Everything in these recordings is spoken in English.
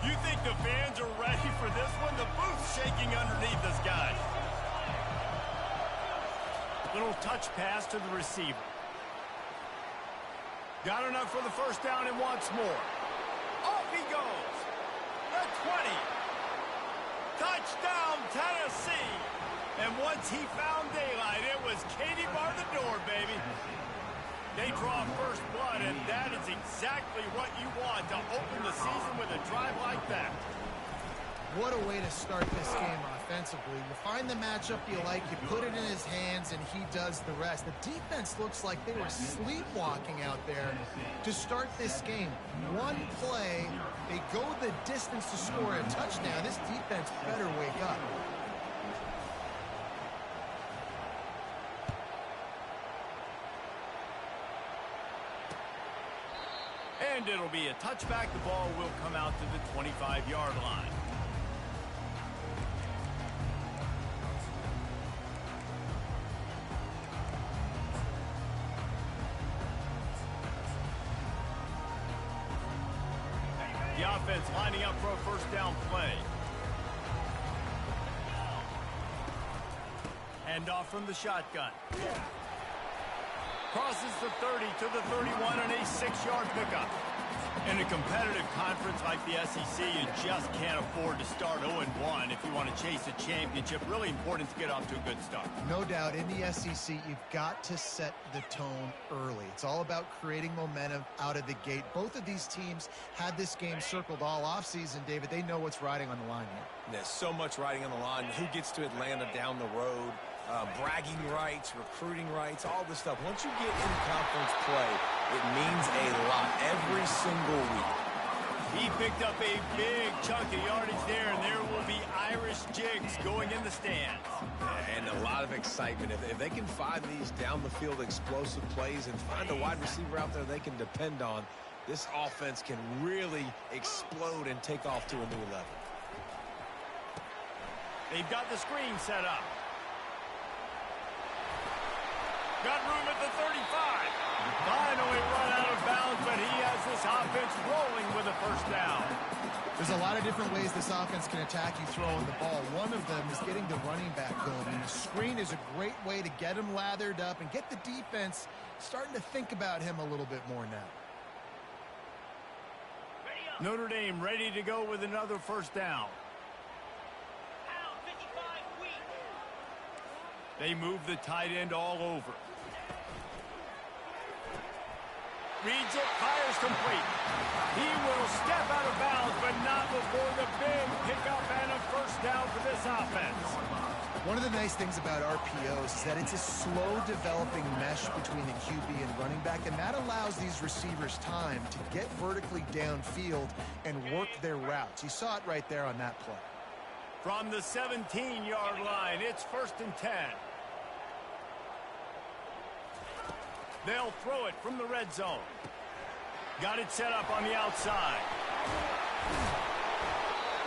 You think the fans are ready for this one? The booth's shaking underneath us, guys. Little touch pass to the receiver. Got enough for the first down and wants more. Off he goes. The 20. Touchdown, Tennessee. And once he found daylight, it was Katie bar the door, baby. They draw first blood, and that is exactly what you want to open the season with a drive like that. What a way to start this game offensively. You find the matchup you like, you put it in his hands, and he does the rest. The defense looks like they were sleepwalking out there to start this game. One play, they go the distance to score a touchdown. This defense better wake up. And it'll be a touchback. The ball will come out to the 25-yard line. The offense lining up for a first down play. Hand off from the shotgun. Crosses the 30 to the 31 and a 6-yard pickup. In a competitive conference like the SEC, you just can't afford to start 0-1 if you want to chase a championship. Really important to get off to a good start. No doubt, in the SEC, you've got to set the tone early. It's all about creating momentum out of the gate. Both of these teams had this game circled all offseason, David. They know what's riding on the line here. There's so much riding on the line. Who gets to Atlanta down the road? Bragging rights, recruiting rights, all this stuff. Once you get in conference play, it means a lot every single week. He picked up a big chunk of yardage there, and there will be Irish jigs going in the stands. And a lot of excitement. If they can find these down-the-field explosive plays and find a wide receiver out there they can depend on, this offense can really explode and take off to a new level. They've got the screen set up. Got room at the 35. Finally run out of bounds, but he has this offense rolling with a first down. There's a lot of different ways this offense can attack you throwing the ball. One of them is getting the running back going. And the screen is a great way to get him lathered up and get the defense starting to think about him a little bit more now. Notre Dame ready to go with another first down. They move the tight end all over. Reads it, fires complete. He will step out of bounds, but not before the big pickup and a first down for this offense. One of the nice things about RPOs is that it's a slow developing mesh between the QB and running back, and that allows these receivers time to get vertically downfield and work their routes. You saw it right there on that play. From the 17-yard line, it's 1st and 10. They'll throw it from the red zone. Got it set up on the outside.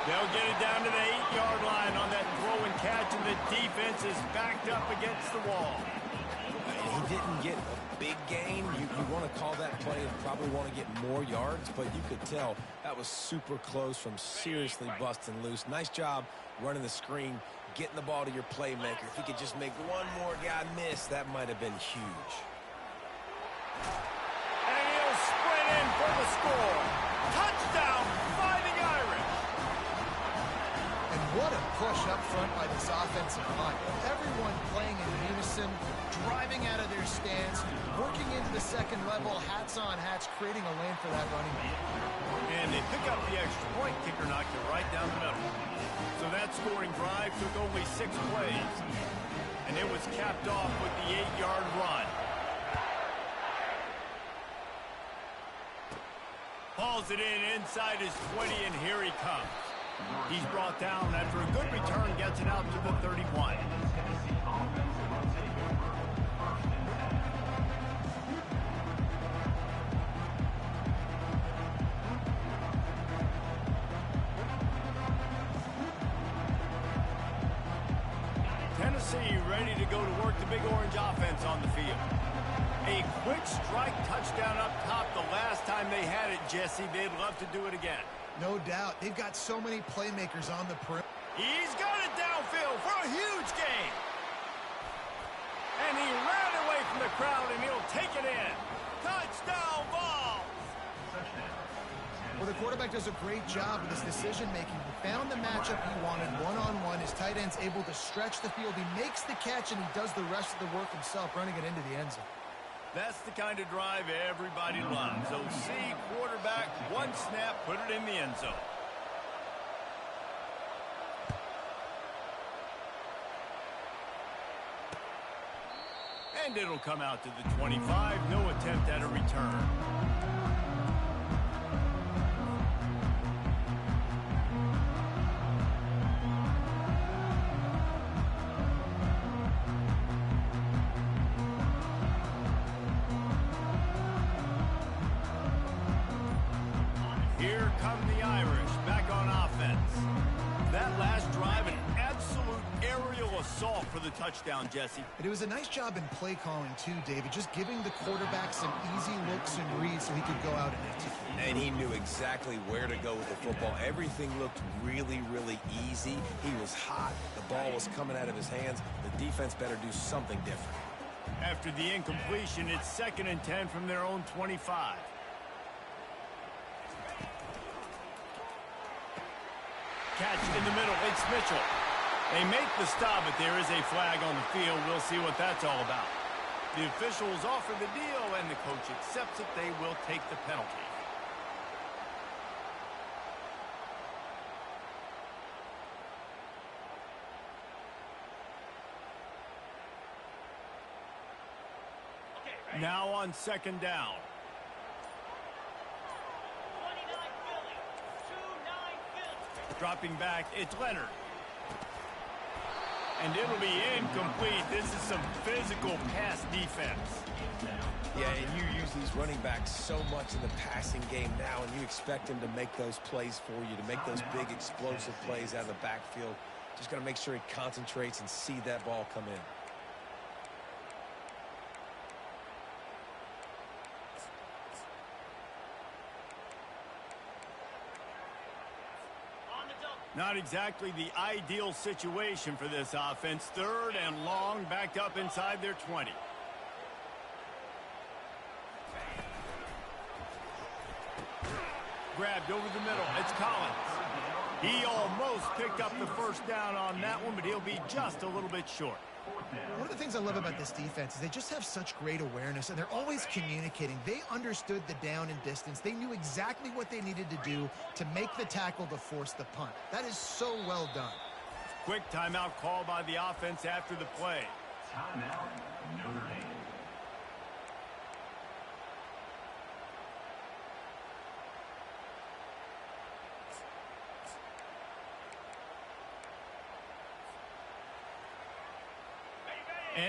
They'll get it down to the 8-yard line on that throw and catch, and the defense is backed up against the wall. He didn't get a big gain. You want to call that play and probably want to get more yards, but you could tell that was super close from seriously busting loose. Nice job running the screen, getting the ball to your playmaker. If he could just make one more guy miss, that might have been huge. And he'll sprint in for the score. Touchdown, Fighting Irish. And what a push up front by this offensive line. Everyone playing in unison, driving out of their stance, working into the second level, hats on hats, creating a lane for that running back. And they pick up the extra point. Kicker knocked it right down the middle. So that scoring drive took only 6 plays. And it was capped off with the 8-yard run. Hauls it in inside his 20, and here he comes. He's brought down after a good return, gets it out to the 31. Tennessee ready to go to work the Big Orange offense on the field. A quick strike touchdown up top the last time they had it, Jesse. They'd love to do it again. No doubt. They've got so many playmakers on the perimeter. He's got it downfield for a huge gain. And he ran away from the crowd, and he'll take it in. Touchdown ball. Well, the quarterback does a great job with his decision-making. He found the matchup he wanted one-on-one. His tight end's able to stretch the field. He makes the catch, and he does the rest of the work himself, running it into the end zone. That's the kind of drive everybody loves. So see quarterback, one snap, put it in the end zone. And it'll come out to the 25. No attempt at a return. Here come the Irish back on offense. That last drive, an absolute aerial assault for the touchdown, Jesse. It was a nice job in play calling, too, David, just giving the quarterback some easy looks and reads so he could go out and execute. And he knew exactly where to go with the football. Everything looked really, really easy. He was hot. The ball was coming out of his hands. The defense better do something different. After the incompletion, it's 2nd and 10 from their own 25. Catch in the middle. It's Mitchell. They make the stop, but there is a flag on the field. We'll see what that's all about. The officials offer the deal, and the coach accepts it. They will take the penalty. Now on 2nd down. Dropping back, it's Leonard. And it'll be incomplete. This is some physical pass defense. Yeah, and you use these running backs so much in the passing game now, and you expect them to make those plays for you, to make those big explosive plays out of the backfield. Just got to make sure he concentrates and see that ball come in. Not exactly the ideal situation for this offense. 3rd and long, backed up inside their 20. Grabbed over the middle. It's Collins. He almost picked up the first down on that one, but he'll be just a little bit short. One of the things I love about this defense is they just have such great awareness, and they're always communicating. They understood the down and distance. They knew exactly what they needed to do to make the tackle to force the punt. That is so well done. Quick timeout call by the offense after the play. Timeout, Notre Dame.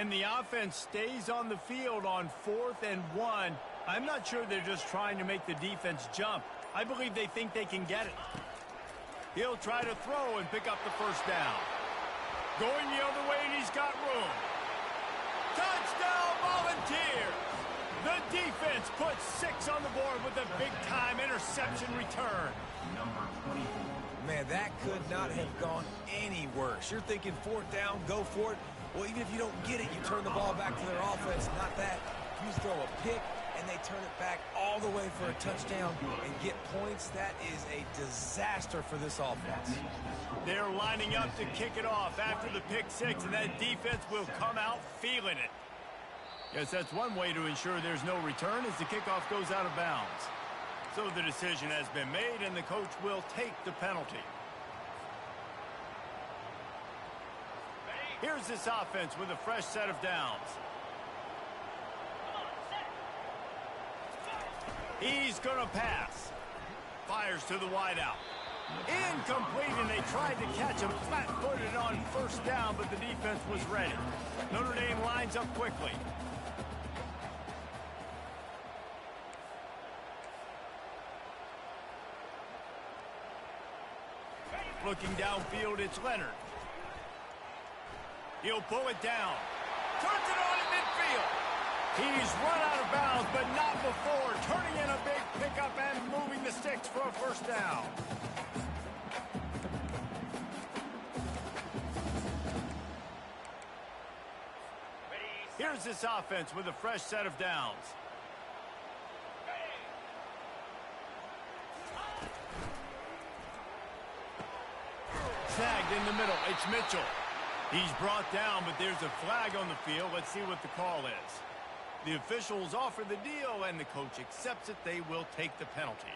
And the offense stays on the field on 4th and 1. I'm not sure they're just trying to make the defense jump. I believe they think they can get it. He'll try to throw and pick up the first down. Going the other way, and he's got room. Touchdown, Volunteers! The defense puts 6 on the board with a big-time interception return. Number 24. Man, that could not have gone any worse. You're thinking 4th down, go for it. Well, even if you don't get it, you turn the ball back to their offense. Not that. You throw a pick, and they turn it back all the way for a touchdown and get points. That is a disaster for this offense. They're lining up to kick it off after the pick 6, and that defense will come out feeling it. Yes, that's one way to ensure there's no return as the kickoff goes out of bounds. So the decision has been made, and the coach will take the penalty. Here's this offense with a fresh set of downs. He's going to pass. Fires to the wideout. Incomplete, and they tried to catch him flat-footed on 1st down, but the defense was ready. Notre Dame lines up quickly. Looking downfield, it's Leonard. He'll pull it down. Turns it on in midfield. He's run out of bounds, but not before. Turning in a big pickup and moving the sticks for a first down. Here's this offense with a fresh set of downs. Snagged in the middle. It's Mitchell. He's brought down, but there's a flag on the field. Let's see what the call is. The officials offer the deal, and the coach accepts it. They will take the penalty.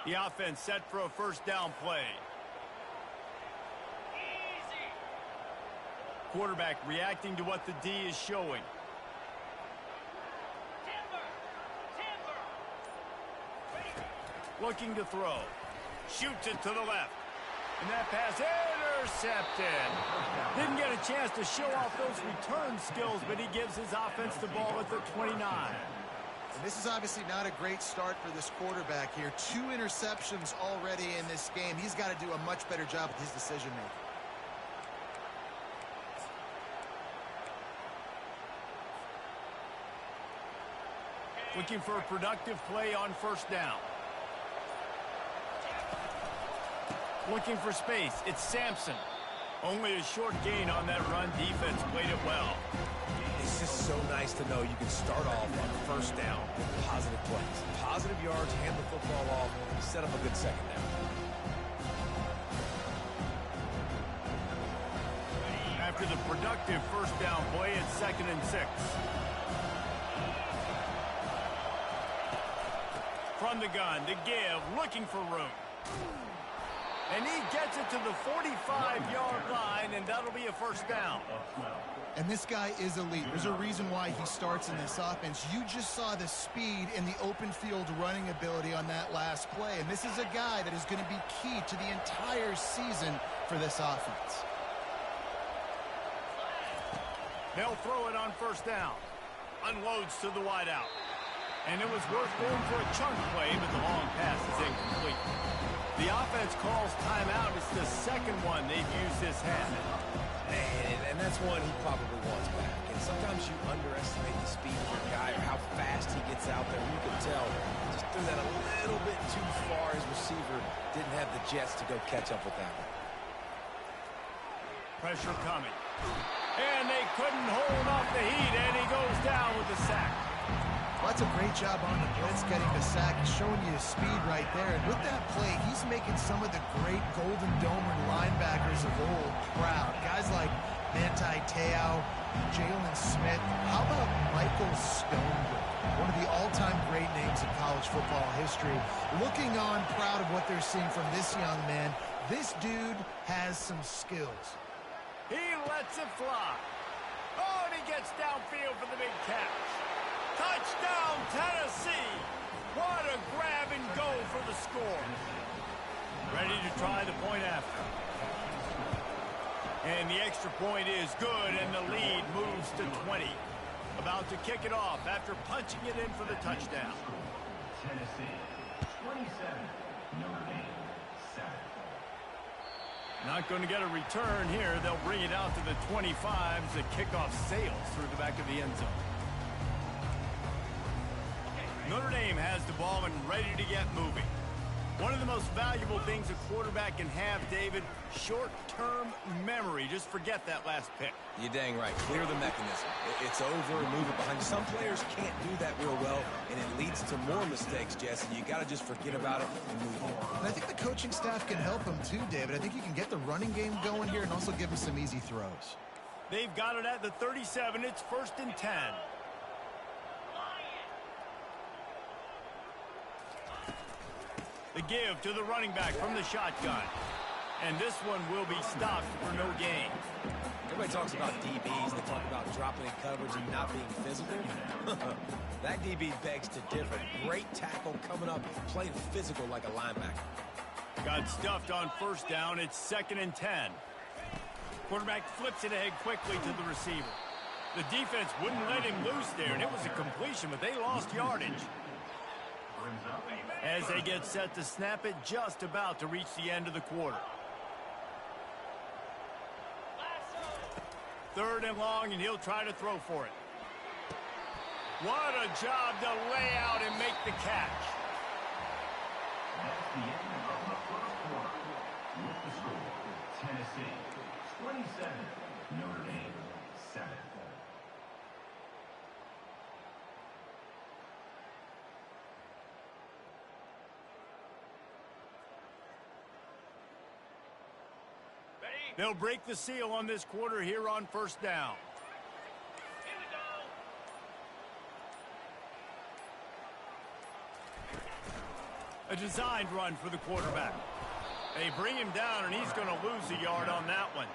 The offense set for a first down play. Quarterback reacting to what the D is showing. Looking to throw. Shoots it to the left. And that pass intercepted. Didn't get a chance to show off those return skills, but he gives his offense the ball at the 29. And this is obviously not a great start for this quarterback here. 2 interceptions already in this game. He's got to do a much better job with his decision-making. Looking for a productive play on first down. Looking for space. It's Sampson. Only a short gain on that run. Defense played it well. It's just so nice to know you can start off on first down with positive plays. Positive yards, hand the football off, set up a good second down. After the productive first down play, it's 2nd and 6. From the gun, to give, looking for room. And he gets it to the 45-yard line, and that'll be a first down. And this guy is elite. There's a reason why he starts in this offense. You just saw the speed and the open field running ability on that last play. And this is a guy that is going to be key to the entire season for this offense. They'll throw it on first down. Unloads to the wideout. And it was worth going for a chunk play, but the long pass is incomplete. The offense calls timeout. It's the second one they've used this half. And that's one he probably wants back. And sometimes you underestimate the speed of your guy or how fast he gets out there. You can tell just threw that a little bit too far. His receiver didn't have the jets to go catch up with that one. Pressure coming. And they couldn't hold off the heat, and he goes down with the sack. Well, that's a great job on the blitz, getting the sack. He's showing you his speed right there. And with that play, he's making some of the great Golden Domer linebackers of old proud. Guys like Manti Te'o, Jalen Smith. How about Michael Stonebrook? One of the all-time great names in college football history. Looking on, proud of what they're seeing from this young man. This dude has some skills. He lets it fly. Oh, and he gets downfield for the big catch. Touchdown, Tennessee. What a grab and go for the score. Ready to try the point after. And the extra point is good, and the lead moves to 20. About to kick it off after punching it in for the touchdown. Tennessee, 27. Notre Dame, 7. Not going to get a return here. They'll bring it out to the 25 as the kickoff sails through the back of the end zone. Notre Dame has the ball and ready to get moving. One of the most valuable things a quarterback can have, David, short-term memory. Just forget that last pick. You're dang right. Clear the mechanism. It's over and move it behind you. Some players can't do that real well, and it leads to more mistakes, Jesse. You got to just forget about it and move on. And I think the coaching staff can help him too, David. I think you can get the running game going here and also give him some easy throws. They've got it at the 37. It's 1st and 10. The give to the running back from the shotgun. And this one will be stopped for no gain. Everybody talks about DBs. They talk about dropping in coverage and not being physical. That DB begs to differ. Great tackle coming up, playing physical like a linebacker. Got stuffed on first down. It's 2nd and 10. Quarterback flips it ahead quickly to the receiver. The defense wouldn't let him loose there, and it was a completion, but they lost yardage. As they get set to snap it, just about to reach the end of the quarter. 3rd and long, and he'll try to throw for it. What a job to lay out and make the catch. That's the end of the first quarter. With the score, Tennessee, 27. Notre Dame, 7. They'll break the seal on this quarter here on first down. Here we go. A designed run for the quarterback. They bring him down, and he's going to lose a yard on that one.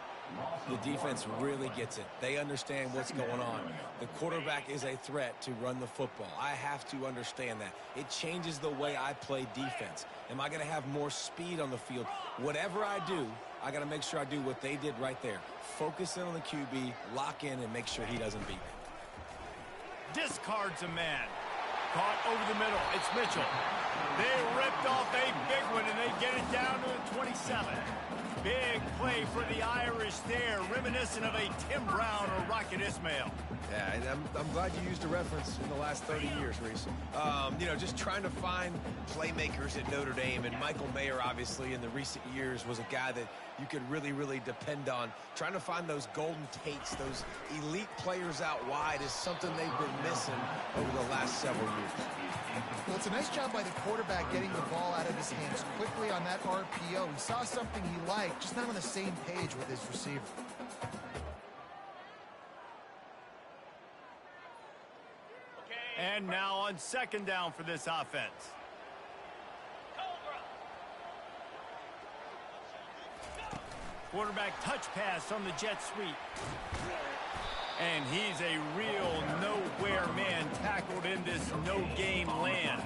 The defense really gets it. They understand what's going on. The quarterback is a threat to run the football. I have to understand that. It changes the way I play defense. Am I going to have more speed on the field? Whatever I do, I got to make sure I do what they did right there. Focus in on the QB, lock in, and make sure he doesn't beat me. Discards a man. Caught over the middle. It's Mitchell. They ripped off a big one, and they get it down to the 27. Big play for the Irish there, reminiscent of a Tim Brown or Rocket Ismail. Yeah, and I'm glad you used a reference in the last 30 years, Reese. You know, just trying to find playmakers at Notre Dame, and Michael Mayer, obviously, in the recent years, was a guy that you could really, really depend on. Trying to find those golden Tates, those elite players out wide is something they've been missing over the last several years. Well, it's a nice job by the quarterback getting the ball out of his hands quickly on that RPO. He saw something he liked, just not on the same page with his receiver. And now on second down for this offense. Quarterback touch pass on the jet sweep. And he's a real nowhere man tackled in this no-gain land.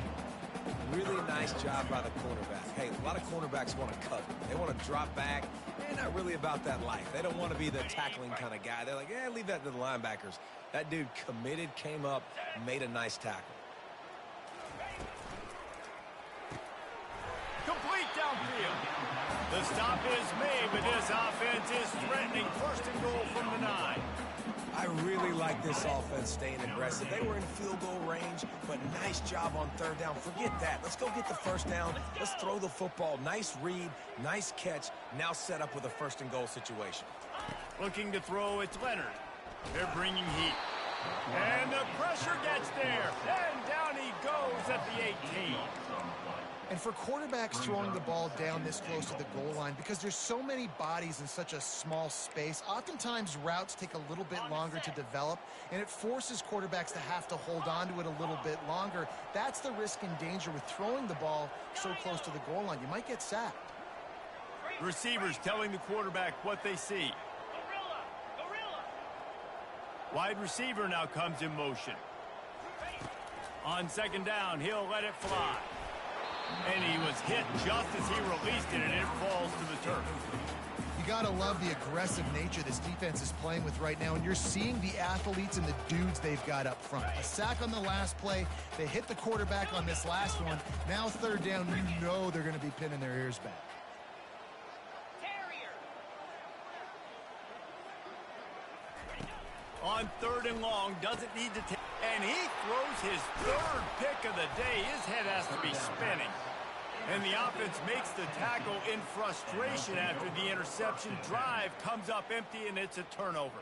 Really nice job by the cornerback. Hey, a lot of cornerbacks want to cover. They want to drop back. They're not really about that life. They don't want to be the tackling kind of guy. They're like, yeah, leave that to the linebackers. That dude committed, came up, made a nice tackle. Complete downfield. The stop is made, but this offense is threatening first and goal from the 9. I really like this offense staying aggressive. They were in field goal range, but nice job on third down. Forget that. Let's go get the first down. Let's throw the football. Nice read, nice catch. Now set up with a first and goal situation. Looking to throw, it's Leonard. They're bringing heat. And the pressure gets there. And down he goes at the 18. And for quarterbacks throwing the ball down this close to the goal line, because there's so many bodies in such a small space, oftentimes routes take a little bit longer to develop, and it forces quarterbacks to have to hold on to it a little bit longer. That's the risk and danger with throwing the ball so close to the goal line. You might get sacked. Receivers telling the quarterback what they see. Wide receiver now comes in motion. On second down, he'll let it fly. And he was hit just as he released it, and it falls to the turf. You got to love the aggressive nature this defense is playing with right now, and you're seeing the athletes and the dudes they've got up front. A sack on the last play. They hit the quarterback on this last one. Now third down, you know they're going to be pinning their ears back. On third and long, doesn't need to take. And he throws his third pick of the day. His head has to be spinning. And the offense makes the tackle in frustration after the interception. Drive comes up empty, and it's a turnover.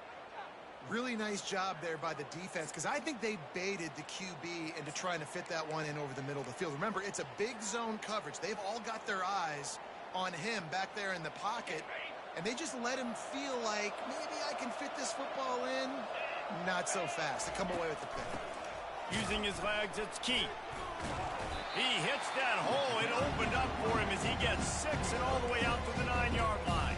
Really nice job there by the defense, because I think they baited the QB into trying to fit that one in over the middle of the field. Remember, it's a big zone coverage. They've all got their eyes on him back there in the pocket, and they just let him feel like, maybe I can fit this football in. Not so fast. They come away with the pick. Using his legs, it's key. He hits that hole. It opened up for him as he gets 6 and all the way out to the 9-yard line.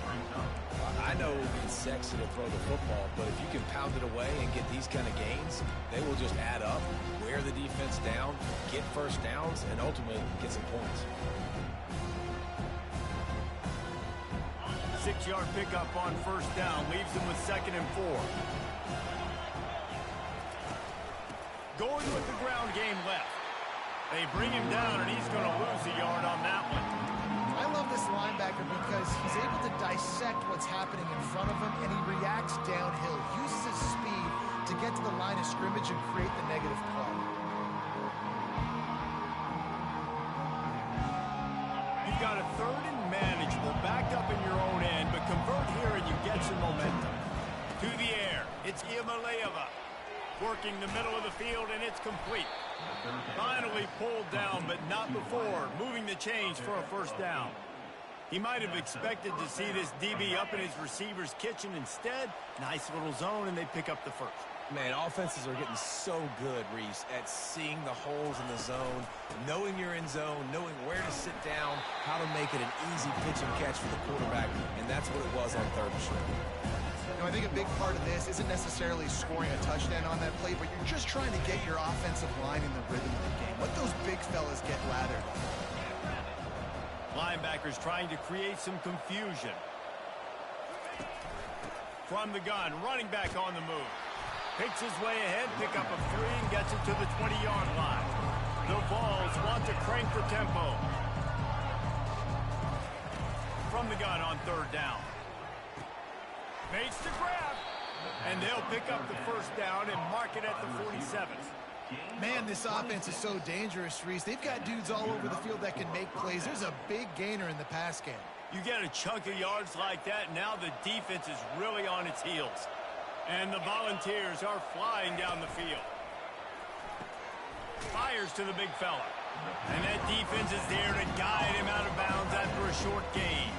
I know it's sexy to throw the football, but if you can pound it away and get these kind of gains, they will just add up, wear the defense down, get first downs, and ultimately get some points. 6-yard pickup on first down leaves him with 2nd and 4. Going with the ground game left. They bring him down, and he's going to lose a yard on that one. I love this linebacker because he's able to dissect what's happening in front of him, and he reacts downhill, uses his speed to get to the line of scrimmage and create the negative play. You've got a third and manageable, backed up in your own end, but convert here and you get some momentum. To the air. It's Iamaleava. Working the middle of the field, and it's complete. Finally pulled down, but not before. Moving the chains for a first down. He might have expected to see this DB up in his receiver's kitchen. Instead, nice little zone, and they pick up the first. Man, offenses are getting so good, Reese, at seeing the holes in the zone, knowing you're in zone, knowing where to sit down, how to make it an easy pitch and catch for the quarterback, and that's what it was on third and short. You know, I think a big part of this isn't necessarily scoring a touchdown on that play, but you're just trying to get your offensive line in the rhythm of the game. Let those big fellas get lathered. Linebackers trying to create some confusion. From the gun, running back on the move. Picks his way ahead, pick up a 3, and gets it to the 20-yard line. The Vols want to crank the tempo. From the gun on third down. Makes the grab. And they'll pick up the first down and mark it at the 47. Man, this offense is so dangerous, Reese. They've got dudes all over the field that can make plays. There's a big gainer in the pass game. You get a chunk of yards like that, now the defense is really on its heels. And the Volunteers are flying down the field. Fires to the big fella. And that defense is there to guide him out of bounds after a short gain.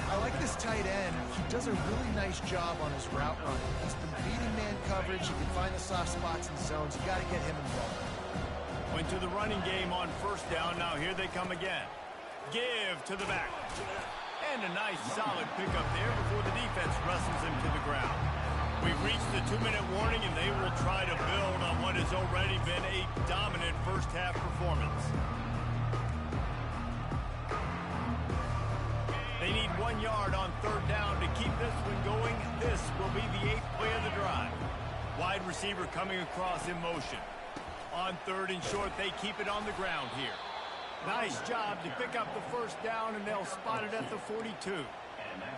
I like this tight end. He does a really nice job on his route running. He's been beating man coverage. He can find the soft spots and zones. You got to get him involved. Went to the running game on first down. Now here they come again. Give to the back. And a nice solid pickup there before the defense wrestles him to the ground. We've reached the 2-minute warning, and they will try to build on what has already been a dominant first-half performance. They need 1 yard on third down to keep this one going. This will be the 8th play of the drive. Wide receiver coming across in motion. On third and short, they keep it on the ground here. Nice job to pick up the first down, and they'll spot it at the 42.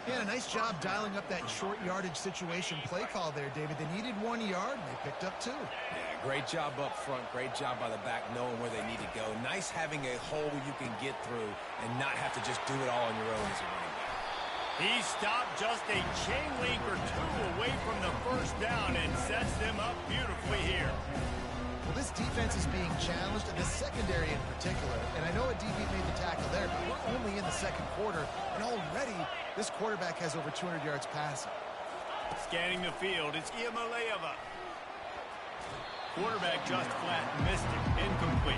Yeah, a nice job dialing up that short yardage situation play call there, David. They needed 1 yard, and they picked up 2. Yeah, great job up front. Great job by the back knowing where they need to go. Nice having a hole you can get through and not have to just do it all on your own as a running back. He stopped just a chain link or 2 away from the first down and sets them up beautifully here. Well, this defense is being challenged, and the secondary in particular. And I know a DB made the tackle there, but we're only in the second quarter, and already this quarterback has over 200 yards passing. Scanning the field, it's Iamaleava. Quarterback just flat missed it, incomplete.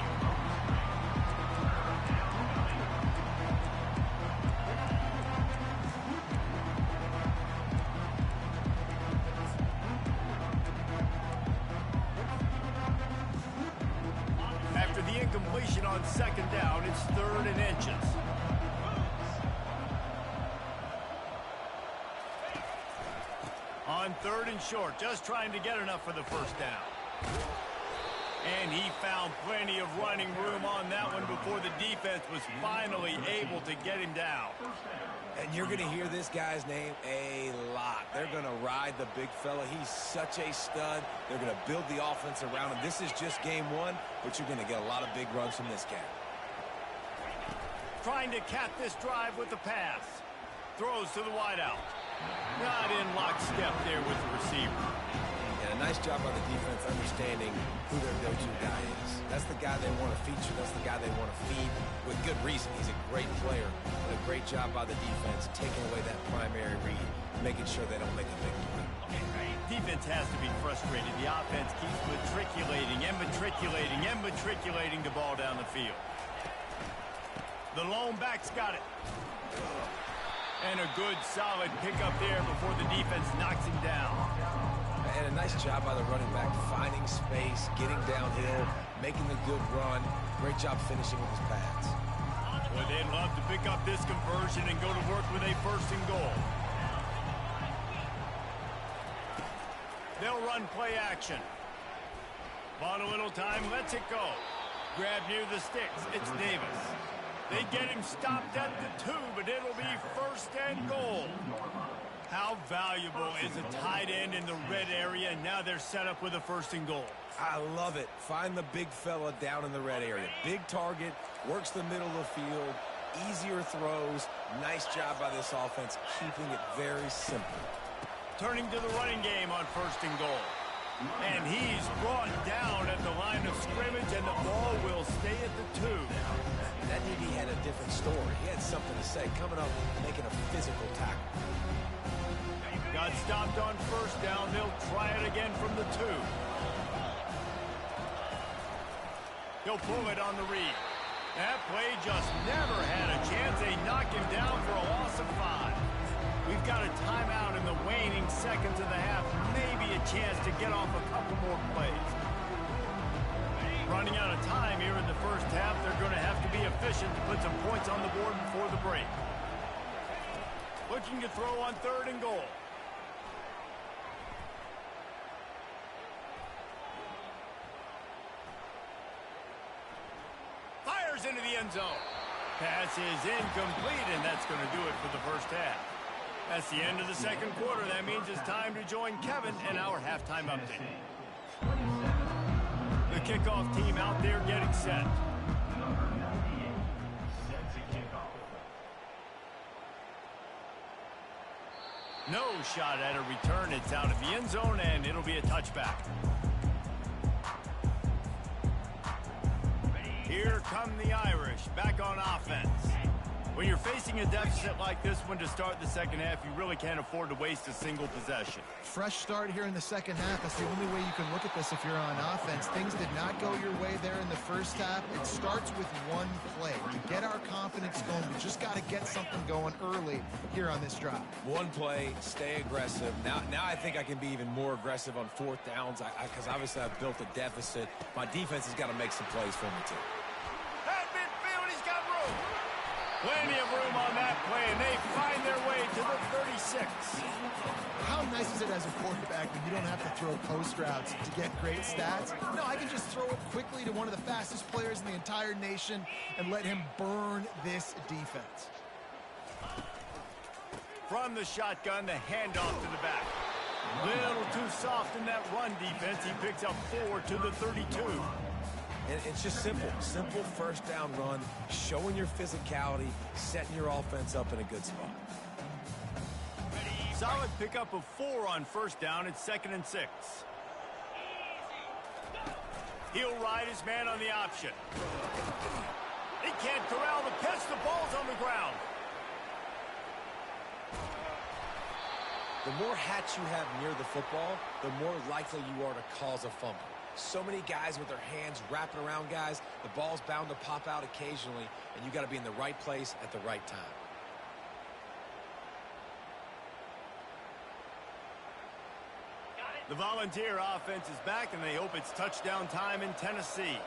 After the incompletion on second down, it's 3rd and inches. On third and short, just trying to get enough for the first down. And he found plenty of running room on that one before the defense was finally able to get him down. And you're going to hear this guy's name a lot. They're going to ride the big fella. He's such a stud. They're going to build the offense around him. This is just game 1, but you're going to get a lot of big runs from this guy. Trying to cap this drive with the pass. Throws to the wideout. Not in lockstep there with the receiver. And a nice job by the defense understanding who their go-to guy is. That's the guy they want to feature. That's the guy they want to feed. With good reason. He's a great player. But a great job by the defense taking away that primary read, making sure they don't make a big play. Defense has to be frustrated. The offense keeps matriculating and matriculating and matriculating the ball down the field. The lone back's got it. And a good, solid pickup there before the defense knocks him down. And a nice job by the running back, finding space, getting downhill, making a good run. Great job finishing with his pads. Boy, they'd love to pick up this conversion and go to work with a 1st and goal. They'll run play action. Bought a little time, lets it go. Grab near the sticks, it's Davis. They get him stopped at the 2, but it'll be 1st and goal. How valuable is a tight end in the red area, and now they're set up with a 1st and goal. I love it. Find the big fella down in the red area. Big target, works the middle of the field, easier throws. Nice job by this offense, keeping it very simple. turning to the running game on 1st and goal. And he's brought down at the line of scrimmage, and the ball will stay at the 2. That DB had a different story. He had something to say, coming up, making a physical tackle. Got stopped on 1st down. They'll try it again from the 2. He'll pull it on the read. That play just never had a chance. They knock him down for a loss of 5. We've got a timeout in the waning seconds of the half. Maybe a chance to get off a couple more plays. Running out of time here in the 1st half. They're going to have to be efficient to put some points on the board before the break. Looking to throw on 3rd and goal. Fires into the end zone. Pass is incomplete, and that's going to do it for the 1st half. That's the end of the 2nd quarter. That means it's time to join Kevin and our halftime update. The kickoff team out there getting set. No shot at a return. It's out of the end zone, and it'll be a touchback. Here come the Irish, back on offense. When you're facing a deficit like this one to start the 2nd half, you really can't afford to waste a single possession. Fresh start here in the 2nd half. That's the only way you can look at this if you're on offense. Things did not go your way there in the 1st half. It starts with one play. To get our confidence going, we just got to get something going early here on this drive. One play, stay aggressive. Now I think I can be even more aggressive on 4th downs because obviously I've built a deficit. My defense has got to make some plays for me too. At midfield, he's got room. Plenty of room on that play, and they find their way to the 36. How nice is it as a quarterback when you don't have to throw post routes to get great stats? No, I can just throw it quickly to one of the fastest players in the entire nation and let him burn this defense. From the shotgun, the handoff to the back. Little too soft in that run defense. He picks up 4 to the 32. And it's just simple 1st down run, showing your physicality, setting your offense up in a good spot. Solid pickup of 4 on 1st down. It's 2nd and 6. He'll ride his man on the option. He can't corral the pitch. The ball's on the ground. The more hats you have near the football, the more likely you are to cause a fumble. So many guys with their hands wrapping around guys, the ball's bound to pop out occasionally, and you got to be in the right place at the right time. The Volunteer offense is back, and they hope it's touchdown time in Tennessee.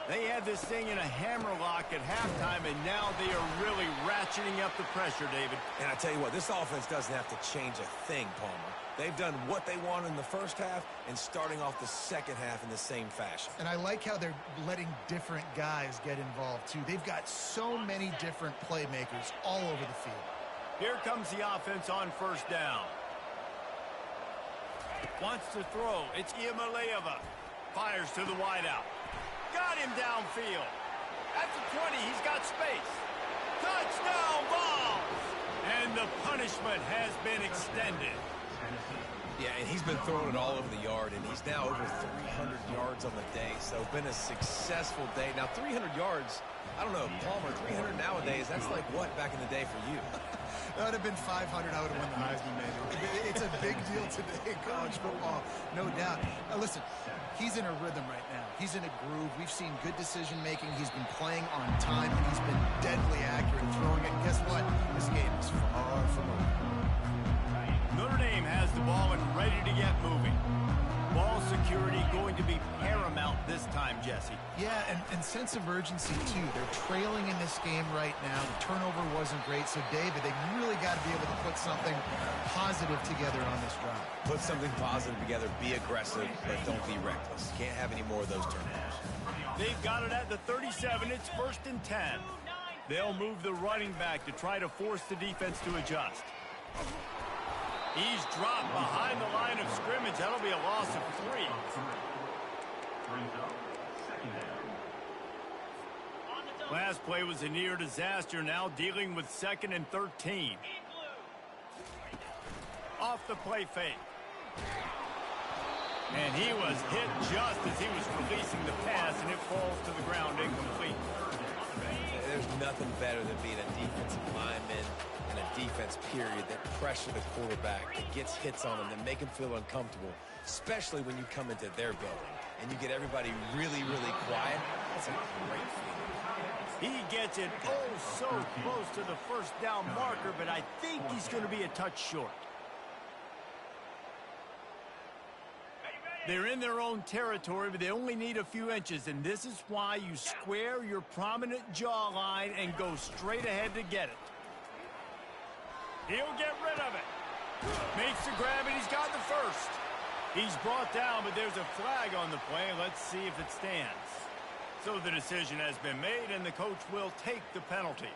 They had this thing in a hammerlock at halftime, and now they are really ratcheting up the pressure, David. And I tell you what, this offense doesn't have to change a thing, Palmer. They've done what they want in the 1st half and starting off the 2nd half in the same fashion. And I like how they're letting different guys get involved, too. They've got so many different playmakers all over the field. Here comes the offense on 1st down. Wants to throw. It's Iamaleava. Fires to the wideout. Got him downfield. At the 20, he's got space. Touchdown ball! And the punishment has been extended. Yeah, and he's been throwing it all over the yard, and he's now over 300 yards on the day. So been a successful day. Now, 300 yards, I don't know, Palmer, 300 nowadays, that's like what back in the day for you? That would have been 500. I would have won the Heisman, maybe. It's a big deal today in college football, no doubt. Now, listen, he's in a rhythm right now. He's in a groove. We've seen good decision-making. He's been playing on time, and he's been deadly accurate throwing it. And guess what? This game is far from over. Notre Dame has the ball and ready to get moving. Ball security going to be paramount this time, Jesse. Yeah, and sense of urgency, too. They're trailing in this game right now. The turnover wasn't great. So, David, they really got to be able to put something positive together on this drive. Put something positive together, be aggressive, but don't be reckless. Can't have any more of those turnovers. They've got it at the 37. It's 1st and 10. They'll move the running back to try to force the defense to adjust. He's dropped behind the line of scrimmage. That'll be a loss of 3. Last play was a near disaster. Now dealing with 2nd and 13. Off the play fake. And he was hit just as he was releasing the pass, and it falls to the ground incomplete. There's nothing better than being a defensive lineman and a defense period that pressure the quarterback, that gets hits on him, that make him feel uncomfortable, especially when you come into their building and you get everybody really, really quiet. That's a great feeling. He gets it oh so close to the first down marker, but I think he's going to be a touch short. They're in their own territory, but they only need a few inches, and this is why you square your prominent jawline and go straight ahead to get it. He'll get rid of it. Makes the grab, and he's got the first. He's brought down, but there's a flag on the play. Let's see if it stands. So the decision has been made, and the coach will take the penalty.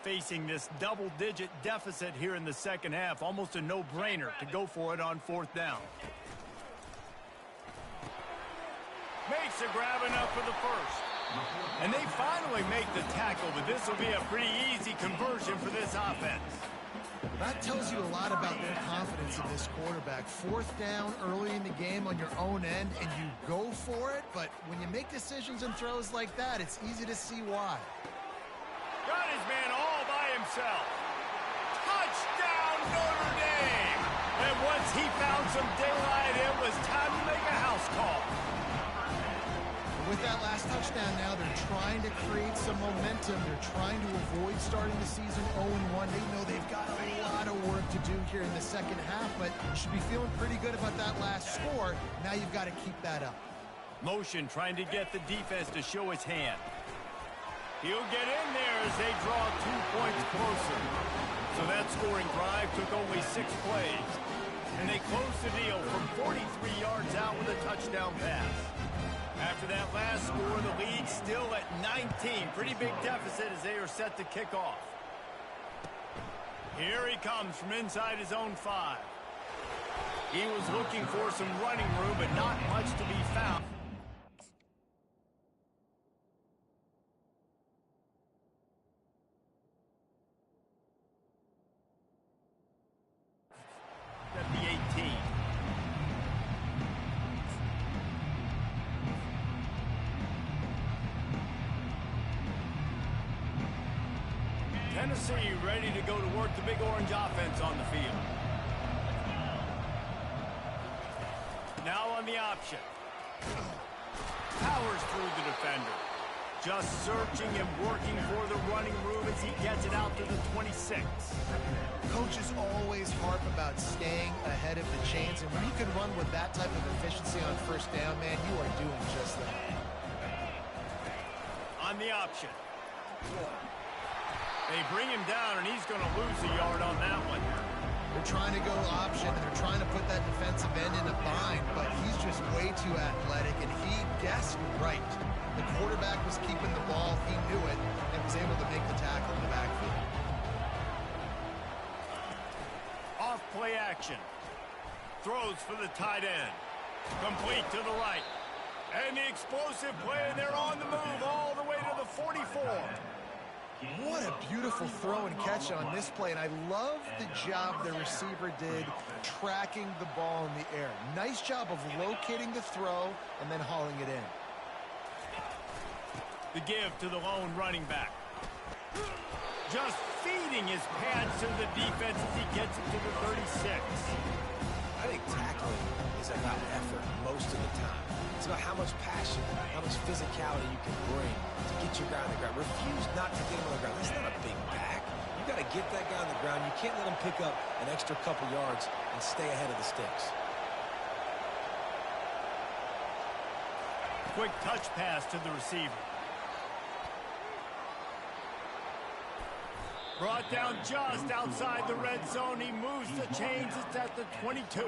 Facing this double-digit deficit here in the second half, almost a no-brainer to go for it on fourth down. Makes a grab enough for the first. And they finally make the tackle, but this will be a pretty easy conversion for this offense. That tells you a lot about their confidence in this quarterback. Fourth down early in the game on your own end, and you go for it, but when you make decisions and throws like that, it's easy to see why. Got his man all by himself. Touchdown, Notre Dame! And once he found some daylight, it was time to make a house call. With that last touchdown now, they're trying to create some momentum. They're trying to avoid starting the season 0-1. They know they've got a lot of work to do here in the second half, but you should be feeling pretty good about that last score. Now you've got to keep that up. Motion trying to get the defense to show his hand. He'll get in there as they draw 2 points closer. So that scoring drive took only 6 plays. And they closed the deal from 43 yards out with a touchdown pass. After that last score, the lead still at 19. Pretty big deficit as they are set to kick off. Here he comes from inside his own 5. He was looking for some running room, but not much to be found. At the 18. Tennessee ready to go to work the big orange offense on the field. Now on the option. Powers through the defender. Just searching and working for the running room as he gets it out to the 26. Coaches always harp about staying ahead of the chains, and when you can run with that type of efficiency on first down, man, you are doing just that. On the option. They bring him down, and he's going to lose a yard on that one. They're trying to go option, and they're trying to put that defensive end in a bind, but he's just way too athletic, and he guessed right. The quarterback was keeping the ball. He knew it and was able to make the tackle in the backfield. Off play action. Throws for the tight end. Complete to the right. And the explosive play, and they're on the move all the way to the 44. What a beautiful throw and catch on this play, and I love the job the receiver did tracking the ball in the air. Nice job of locating the throw and then hauling it in. The give to the lone running back. Just feeding his pads to the defense as he gets it to the 36. I think tackling is about effort most of the time. It's about how much passion, how much physicality you can bring to get your guy on the ground. Refuse not to get him on the ground. That's not a big back. You got to get that guy on the ground. You can't let him pick up an extra couple yards and stay ahead of the sticks. Quick touch pass to the receiver. Brought down just outside the red zone. He moves the chains. It's at the 22.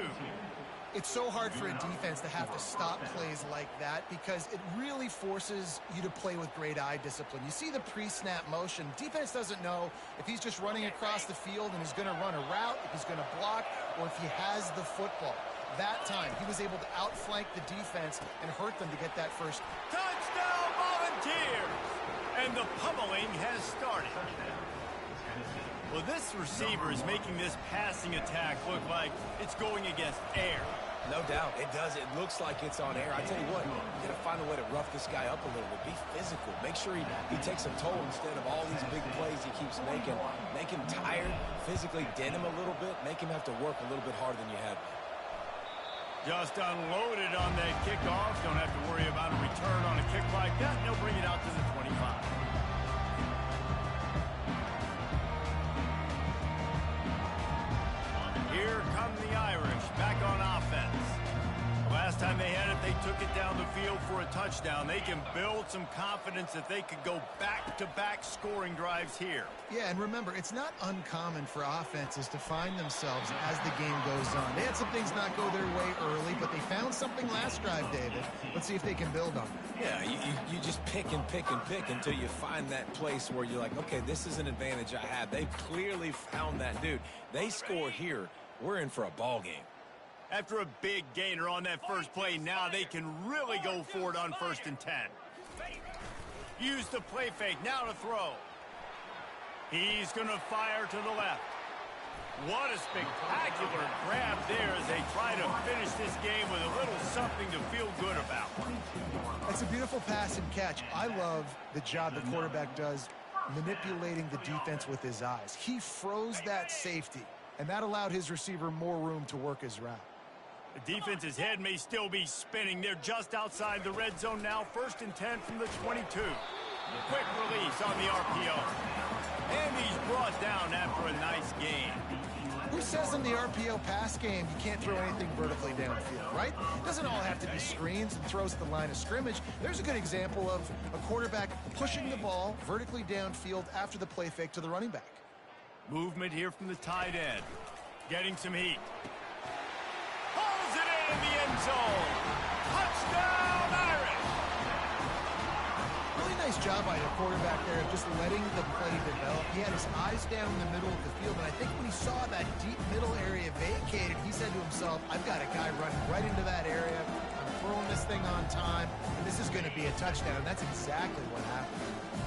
It's so hard for a defense to have to stop plays like that because it really forces you to play with great eye discipline. You see the pre-snap motion. Defense doesn't know if he's just running across the field and he's going to run a route, if he's going to block, or if he has the football. That time, he was able to outflank the defense and hurt them to get that first. Touchdown, Volunteers! And the pummeling has started. Well, this receiver is making this passing attack look like it's going against air. No doubt, it does. It looks like it's on air. I tell you what, you got to find a way to rough this guy up a little bit. Be physical. Make sure he takes a toll instead of all these big plays he keeps making. Make him tired, physically dent him a little bit, make him have to work a little bit harder than you had. Just unloaded on that kickoff. Don't have to worry about a return on a kick like that. They'll bring it out to the 25. Here come the Irish, back on offense. Last time they had it, they took it down the field for a touchdown. They can build some confidence that they could go back-to-back scoring drives here. Yeah, and remember, it's not uncommon for offenses to find themselves as the game goes on. They had some things not go their way early, but they found something last drive, David. Let's see if they can build on it. Yeah, you just pick and pick and pick until you find that place where you're like, okay, this is an advantage I have. They clearly found that dude. They score here. We're in for a ball game. After a big gainer on that first play, now they can really go for it on 1st and 10. Use the play fake, now to throw. He's going to fire to the left. What a spectacular grab there as they try to finish this game with a little something to feel good about. That's a beautiful pass and catch. I love the job the quarterback does manipulating the defense with his eyes. He froze that safety, and that allowed his receiver more room to work his route. The defense's head may still be spinning. They're just outside the red zone now. 1st and 10 from the 22. Quick release on the RPO. And he's brought down after a nice gain. Who says in the RPO pass game you can't throw anything vertically downfield, right? It doesn't all have to be screens and throws at the line of scrimmage. There's a good example of a quarterback pushing the ball vertically downfield after the play fake to the running back. Movement here from the tight end. Getting some heat. Pulls it in the end zone. Touchdown, Irish! Really nice job by the quarterback there of just letting the play develop. He had his eyes down in the middle of the field, and I think when he saw that deep middle area vacated, he said to himself, I've got a guy running right into that area. I'm throwing this thing on time, and this is going to be a touchdown. And that's exactly what happened.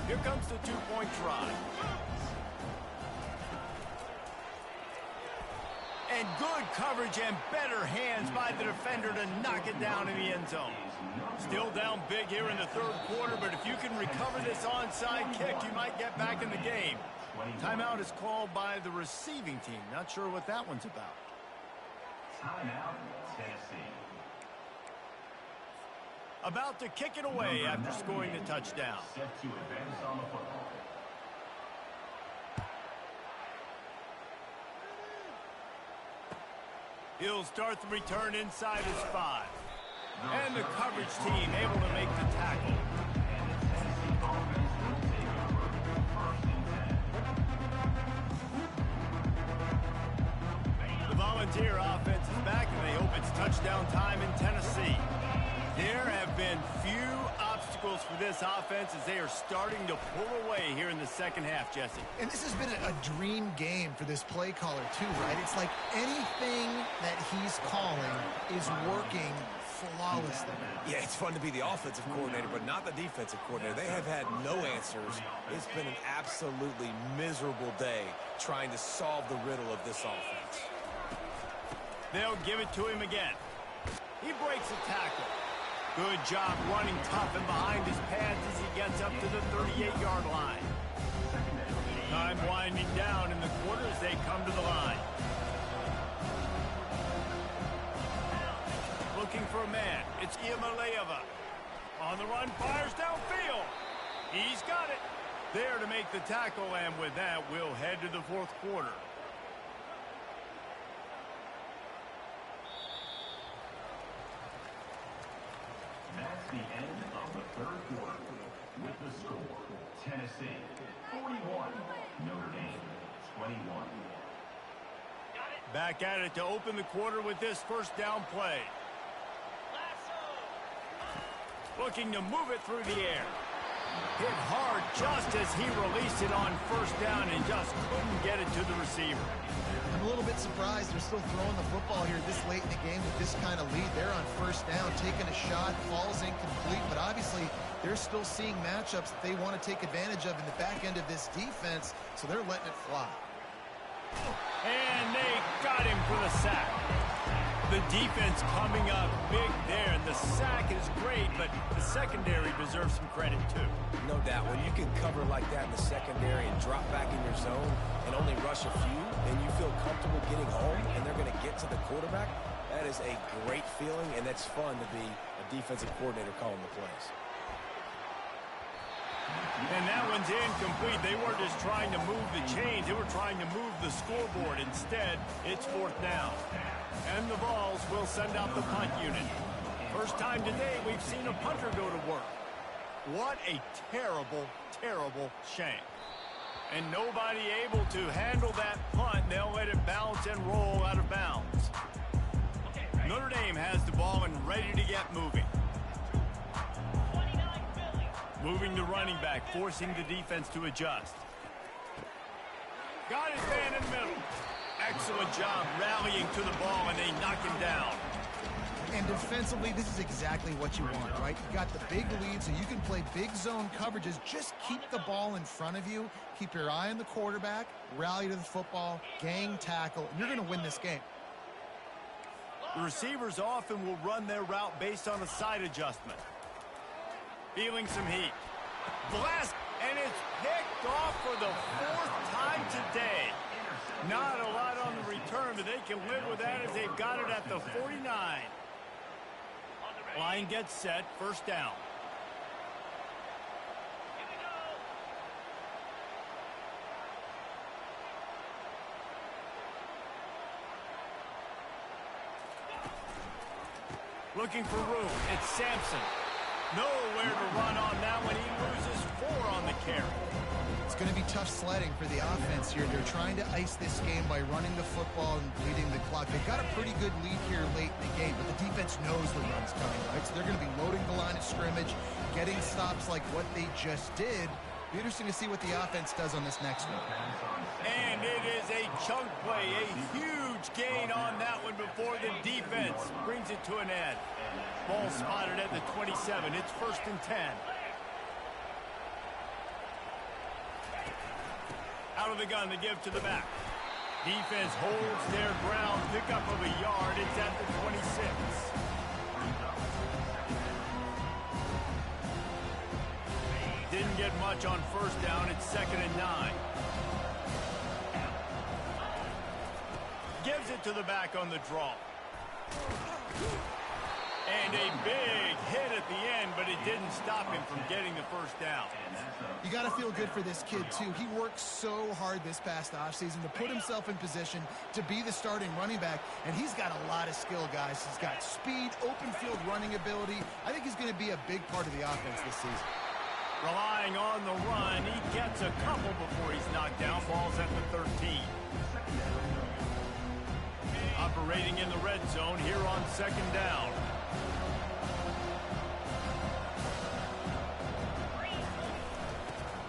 Here comes the two-point try. And good coverage and better hands by the defender to knock it down in the end zone. Still down big here in the 3rd quarter, but if you can recover this onside kick, you might get back in the game. Timeout is called by the receiving team. Not sure what that one's about. Timeout, Tennessee. About to kick it away after scoring the touchdown. Set to advance on the football. He'll start the return inside his 5. And the coverage team able to make the tackle. The Volunteer offense is back, and they hope it's touchdown time in Tennessee. There have been few obstacles for this offense as they are starting to pull away here in the 2nd half, Jesse. And this has been a dream game for this play caller too, right? It's like anything that he's calling is working flawlessly. Yeah, it's fun to be the offensive coordinator, but not the defensive coordinator. They have had no answers. It's been an absolutely miserable day trying to solve the riddle of this offense. They'll give it to him again. He breaks a tackle. Good job running tough and behind his pads as he gets up to the 38-yard line. Time winding down in the quarter as they come to the line. Looking for a man. It's Iamaleava. On the run, fires downfield. He's got it. There to make the tackle, and with that, we'll head to the 4th quarter. That's the end of the 3rd quarter. With the score, Tennessee 41, Notre Dame 21. Back at it to open the quarter with this 1st down play. Looking to move it through the air. Hit hard just as he released it on 1st down and just couldn't get it to the receiver. I'm a little bit surprised they're still throwing the football here this late in the game with this kind of lead. They're on 1st down, taking a shot, falls incomplete, but obviously they're still seeing matchups that they want to take advantage of in the back end of this defense, so they're letting it fly. And they got him for the sack. The defense coming up big there, and the sack is great, but the secondary deserves some credit too. No doubt. When you can cover like that in the secondary and drop back in your zone and only rush a few, and you feel comfortable getting home and they're going to get to the quarterback, that is a great feeling, and that's fun to be a defensive coordinator calling the plays. And that one's incomplete. They weren't just trying to move the chains. They were trying to move the scoreboard. Instead, it's 4th down. And the Vols will send out the punt unit. First time today we've seen a punter go to work. What a terrible, terrible shame. And nobody able to handle that punt. They'll let it bounce and roll out of bounds. Notre Dame has the ball and ready to get moving. Moving the running back, forcing the defense to adjust. Got his man in the middle. Excellent job rallying to the ball, and they knock him down. And defensively, this is exactly what you want, right? You got the big lead, so you can play big zone coverages. Just keep the ball in front of you. Keep your eye on the quarterback. Rally to the football. Gang tackle. And you're going to win this game. The receivers often will run their route based on a side adjustment. Feeling some heat. Blast, and it's picked off for the 4th time today. Not a lot on the return, but they can live with that as they've got it at the 49. Line gets set, 1st down. Looking for room. It's Sampson. Nowhere to run on that one. He loses 4 on the carry. It's going to be tough sledding for the offense here. They're trying to ice this game by running the football and bleeding the clock. They've got a pretty good lead here late in the game, but the defense knows the run's coming, right? So they're going to be loading the line of scrimmage, getting stops like what they just did. Be interesting to see what the offense does on this next one. And it is a chunk play, a huge gain on that one before the defense brings it to an end. Ball spotted at the 27. It's 1st and 10. Out of the gun to give to the back. Defense holds their ground. Pickup of a yard. It's at the 26. Didn't get much on 1st down. It's 2nd and 9. Gives it to the back on the draw. And a big hit at the end, but it didn't stop him from getting the 1st down. You got to feel good for this kid, too. He worked so hard this past offseason to put himself in position to be the starting running back, and he's got a lot of skill, guys. He's got speed, open field running ability. I think he's going to be a big part of the offense this season. Relying on the run, he gets a couple before he's knocked down. Ball's at the 13. Operating in the red zone here on 2nd down.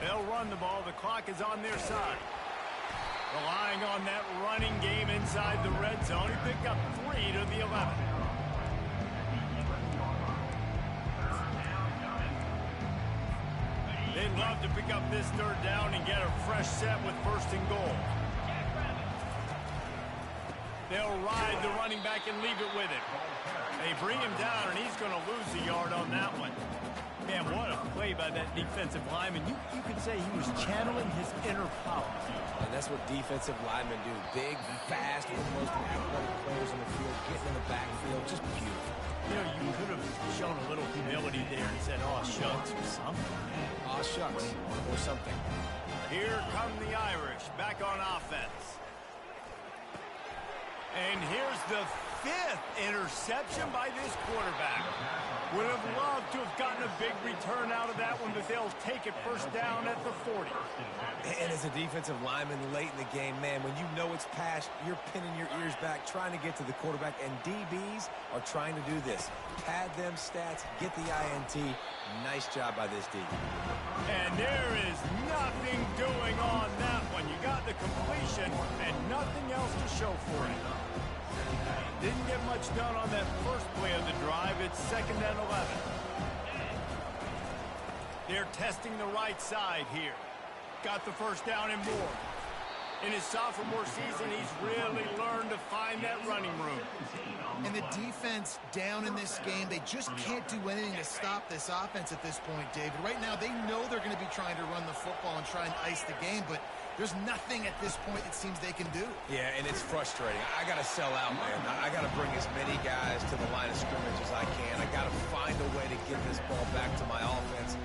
They'll run the ball. The clock is on their side. Relying on that running game inside the red zone. He picked up 3 to the 11. They'd love to pick up this 3rd down and get a fresh set with 1st and goal. They'll ride the running back and leave it with him. They bring him down, and he's going to lose a yard on that one. Man, what a play by that defensive lineman. You could say he was channeling his inner power. And that's what defensive linemen do. Big, fast, one of the most athletic players in the field, getting in the backfield. Just beautiful. You know, you could have shown a little humility there and said, "Aw, shucks," or something. Aw, shucks, or something. Here come the Irish back on offense. And here's the 5th interception by this quarterback. Would have loved to have gotten a big return out of that one, but they'll take it 1st down at the 40. And as a defensive lineman late in the game, man, when you know it's past, you're pinning your ears back, trying to get to the quarterback, and DBs are trying to do this. Pad them stats, get the INT. Nice job by this D. And there is nothing doing on that one. You got the completion and nothing else to show for it. Didn't get much done on that first play of the drive. It's 2nd and 11. They're testing the right side here. Got the first down and more. In his sophomore season, he's really learned to find that running room. And the defense down in this game, they just can't do anything to stop this offense at this point, David. Right now, they know they're going to be trying to run the football and try and ice the game, but there's nothing at this point it seems they can do. Yeah, and it's frustrating. I got to sell out, man. I got to bring as many guys to the line of scrimmage as I can. I got to find a way to get this ball back to my offense.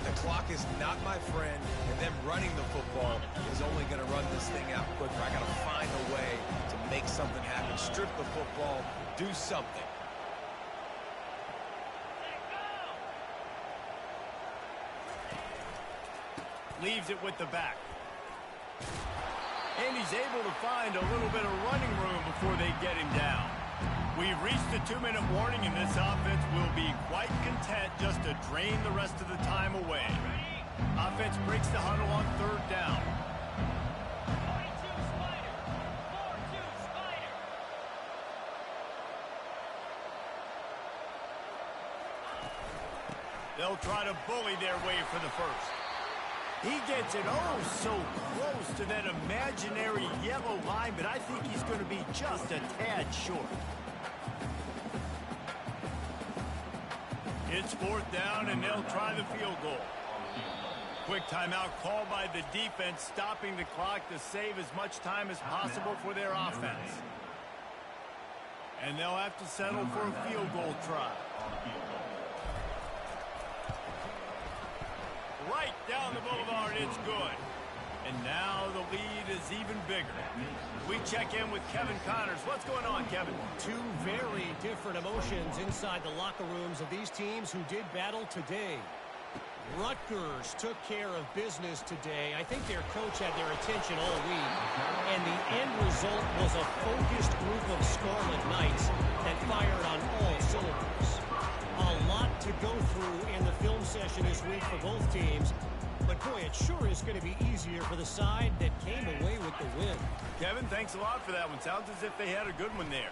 The clock is not my friend, and them running the football is only going to run this thing out quicker. I got to find a way to make something happen, strip the football, do something. Leaves it with the back. And he's able to find a little bit of running room before they get him down. We've reached the 2-minute warning, and this offense will be quite content just to drain the rest of the time away. Offense breaks the huddle on third down. 42 Spider. 4-2 Spider. They'll try to bully their way for the first. He gets it so close to that imaginary yellow line, but I think he's going to be just a tad short. It's fourth down, and they'll try the field goal. Quick timeout called by the defense, stopping the clock to save as much time as possible for their offense. And they'll have to settle for a field goal try. Right down the boulevard, it's good. And now the lead is even bigger. We check in with Kevin Connors. What's going on, Kevin? Two very different emotions inside the locker rooms of these teams who did battle today. Rutgers took care of business today. I think their coach had their attention all week. And the end result was a focused group of Scarlet Knights that fired on all cylinders. A lot to go through in the film session this week for both teams. But, boy, it sure is going to be easier for the side that came away with the win. Kevin, thanks a lot for that one. Sounds as if they had a good one there.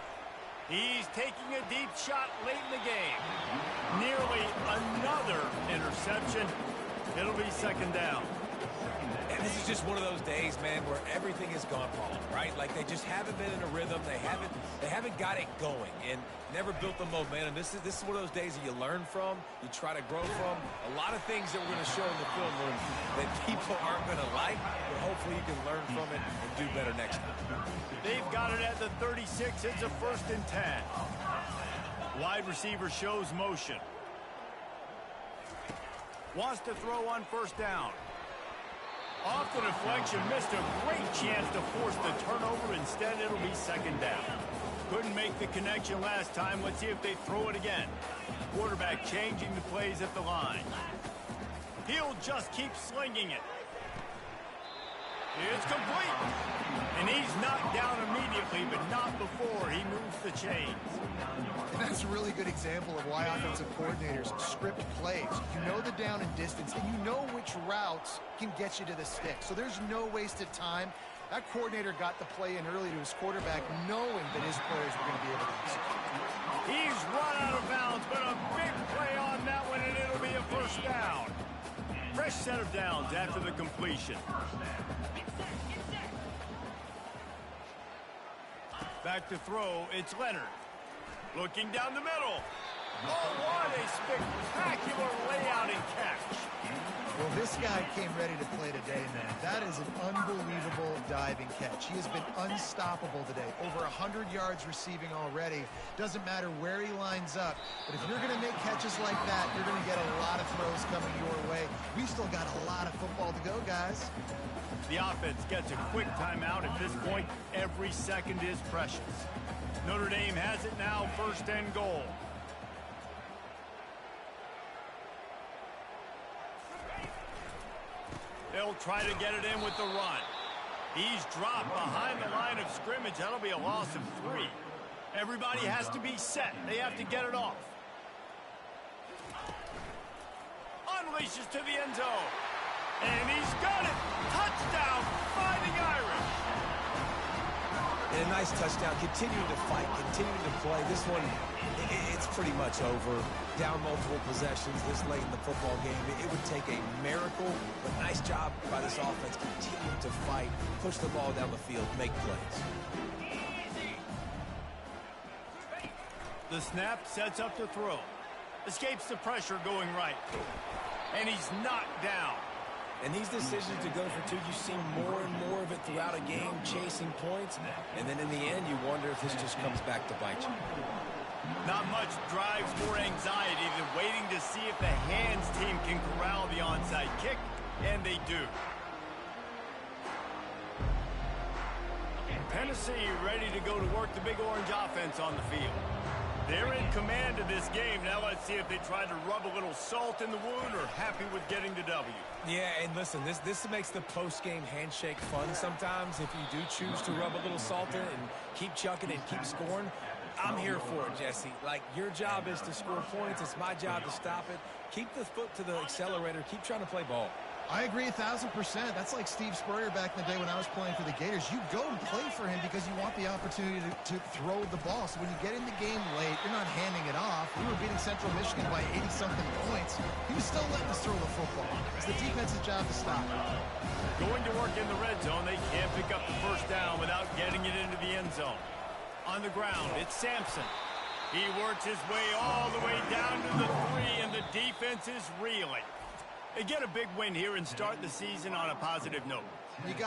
He's taking a deep shot late in the game. Nearly another interception. It'll be second down. And this is just one of those days, man, where everything has gone wrong, right? Like they just haven't been in a rhythm. They haven't got it going and never built the momentum. This is one of those days that you learn from, you try to grow from. A lot of things that we're going to show in the film room that people aren't going to like, but hopefully you can learn from it and do better next time. They've got it at the 36. It's a 1st and 10. Wide receiver shows motion. Wants to throw on 1st down. Off the deflection, missed a great chance to force the turnover. Instead, it'll be 2nd down. Couldn't make the connection last time. Let's see if they throw it again. Quarterback changing the plays at the line. He'll just keep slinging it. It's complete. And he's knocked down immediately, but not before he moves the chains. And that's a really good example of why offensive coordinators script plays. You know the down and distance, and you know which routes can get you to the stick. So there's no wasted time. That coordinator got the play in early to his quarterback, knowing that his players were going to be able to execute. He's run out of bounds, but a big play on that one, and it'll be a 1st down. Fresh set of downs after the completion. Back to throw, it's Leonard. Looking down the middle. Oh, what a spectacular layout and catch. Well, this guy came ready to play today, man. That is an unbelievable diving catch. He has been unstoppable today. Over 100 yards receiving already. Doesn't matter where he lines up. But if you're going to make catches like that, you're going to get a lot of throws coming your way. We still got a lot of football to go, guys. The offense gets a quick timeout. At this point, every second is precious. Notre Dame has it now, 1st and goal. They'll try to get it in with the run. He's dropped behind the line of scrimmage. That'll be a loss of 3. Everybody has to be set. They have to get it off. Unleashes to the end zone. And he's got it. Touchdown, Fighting Irish. And a nice touchdown. Continuing to fight, continuing to play. This one, it's pretty much over. Down multiple possessions this late in the football game. It would take a miracle, but nice job by this offense. Continuing to fight, push the ball down the field, make plays. The snap sets up the throw. Escapes the pressure going right. And he's knocked down. And these decisions to go for two, you see more and more of it throughout a game, chasing points. And then in the end, you wonder if this just comes back to bite you. Not much drives more anxiety than waiting to see if the hands team can corral the onside kick, and they do. Tennessee ready to go to work the Big Orange offense on the field. They're in command of this game. Now let's see if they try to rub a little salt in the wound or happy with getting the W. Yeah, and listen, this makes the post-game handshake fun sometimes. If you do choose to rub a little salt in and keep chucking and keep scoring, I'm here for it, Jesse. Like, your job is to score points. It's my job to stop it. Keep the foot to the accelerator. Keep trying to play ball. I agree 1,000%. That's like Steve Spurrier back in the day when I was playing for the Gators. You go and play for him because you want the opportunity to throw the ball. So when you get in the game late, you're not handing it off. We were beating Central Michigan by 80-something points. He was still letting us throw the football. It's the defense's job to stop it. Going to work in the red zone, they can't pick up the first down without getting it into the end zone. On the ground, it's Sampson. He works his way all the way down to the 3, and the defense is reeling. They get a big win here and start the season on a positive note. You got